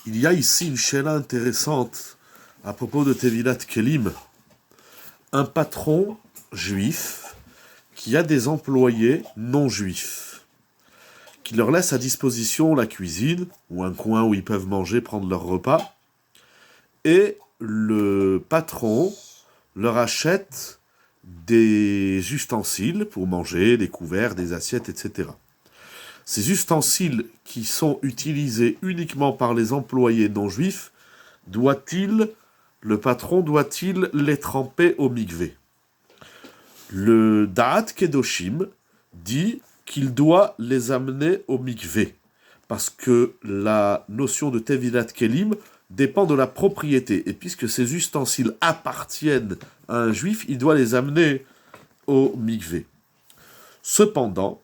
Il y a ici une chéla intéressante à propos de Tevilat Kelim. Un patron juif qui a des employés non juifs, qui leur laisse à disposition la cuisine ou un coin où ils peuvent manger, prendre leur repas, et le patron leur achète des ustensiles pour manger, des couverts, des assiettes, etc. Ces ustensiles qui sont utilisés uniquement par les employés non juifs, le patron doit-il les tremper au mikvé? Le Da'at Kedoshim dit qu'il doit les amener au mikvé, parce que la notion de Tevilat Kelim dépend de la propriété, et puisque ces ustensiles appartiennent à un juif, il doit les amener au mikvé. Cependant,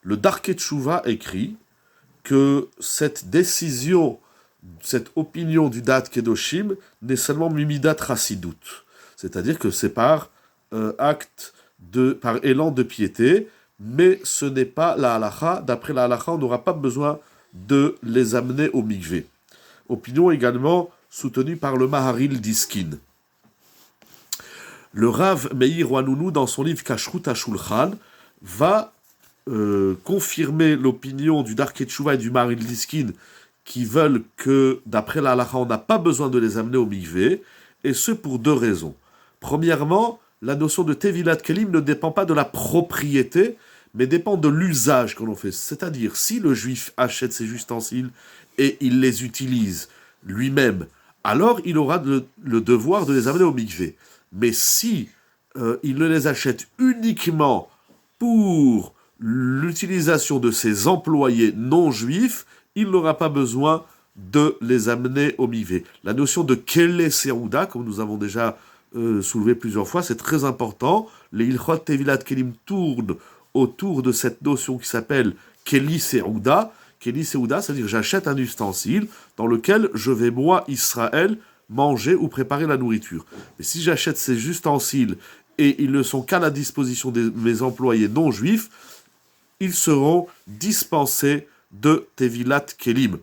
le Darkei Teshuva écrit que cette décision, cette opinion du Da'at Kedoshim n'est seulement Mimidat Chassidut, c'est-à-dire que c'est par par élan de piété, mais ce n'est pas la halacha. D'après la halacha, on n'aura pas besoin de les amener au mikvé. Opinion également soutenue par le Maharil Diskin. Le Rav Meir Ouanounou, dans son livre Kashrut HaShulchan, va confirmer l'opinion du Darkei Teshuva et du Maharil Diskin qui veulent que, d'après la halacha, on n'a pas besoin de les amener au mikvé, et ce pour deux raisons. Premièrement, la notion de Tevilat Kelim ne dépend pas de la propriété, mais dépend de l'usage que l'on fait. C'est-à-dire, si le juif achète ses ustensiles et il les utilise lui-même, alors il aura le devoir de les amener au mikvé. Mais si il ne les achète uniquement pour l'utilisation de ses employés non juifs, il n'aura pas besoin de les amener au mikvé. La notion de Kele Seouda, comme nous avons déjà soulevé plusieurs fois, c'est très important. Les Ilchot Tevilat Kelim tournent autour de cette notion qui s'appelle Keli Seouda. Keli Seouda, c'est-à-dire j'achète un ustensile dans lequel je vais, moi, Israël, manger ou préparer la nourriture. Mais si j'achète ces ustensiles et ils ne sont qu'à la disposition de mes employés non juifs, ils seront dispensés de Tevilat Kelim.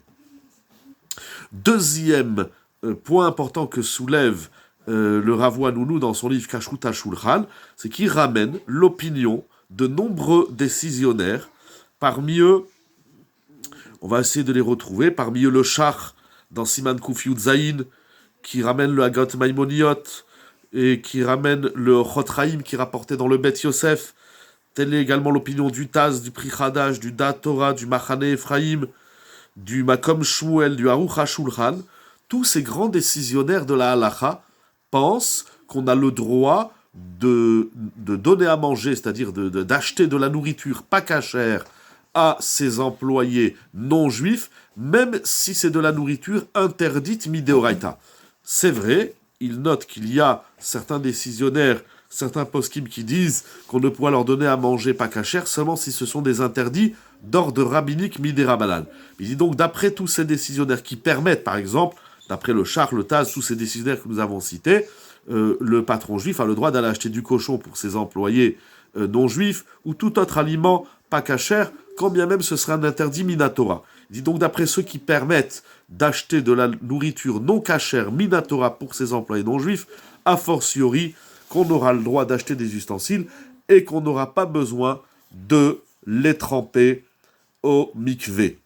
Deuxième point important que soulève le Rav Ouanounou dans son livre Kashrut HaShulchan, c'est qu'il ramène l'opinion de nombreux décisionnaires, parmi eux, on va essayer de les retrouver, parmi eux le Shach dans Siman Kuf Yud Zayin, qui ramène le Hagot Maimoniot, et qui ramène le Chotraim qui rapportait dans le Bet Yosef. Telle est également l'opinion du Taz, du Pri Chadash, du Da'at Torah, du Machane Ephraim, du Makom Shmuel, du Aruch HaShulchan. Tous ces grands décisionnaires de la halacha pensent qu'on a le droit de donner à manger, c'est-à-dire d'acheter de la nourriture pas cachère à ses employés non juifs, même si c'est de la nourriture interdite mideoraita. C'est vrai, il note qu'il y a certains décisionnaires, certains poskim qui disent qu'on ne pourra leur donner à manger pas cachère seulement si ce sont des interdits d'ordre rabbinique midérabanan. Il dit donc, d'après tous ces décisionnaires qui permettent, par exemple, d'après le Shach, le Taz, tous ces décisionnaires que nous avons cités, le patron juif a le droit d'aller acheter du cochon pour ses employés non juifs ou tout autre aliment pas cachère, quand bien même ce sera un interdit minatora. Il dit donc, d'après ceux qui permettent d'acheter de la nourriture non cachère minatora pour ses employés non juifs, a fortiori qu'on aura le droit d'acheter des ustensiles et qu'on n'aura pas besoin de les tremper au mikvé.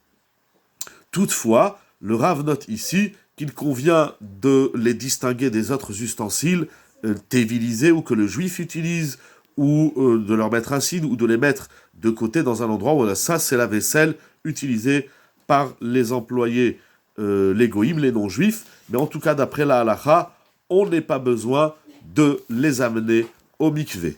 Toutefois, le Rav note ici qu'il convient de les distinguer des autres ustensiles tévilisés ou que le juif utilise, ou de leur mettre un signe, ou de les mettre de côté dans un endroit où ça, c'est la vaisselle utilisée par les employés, les goïms, les non-juifs. Mais en tout cas, d'après la halacha, on n'a pas besoin de les amener au mikvé.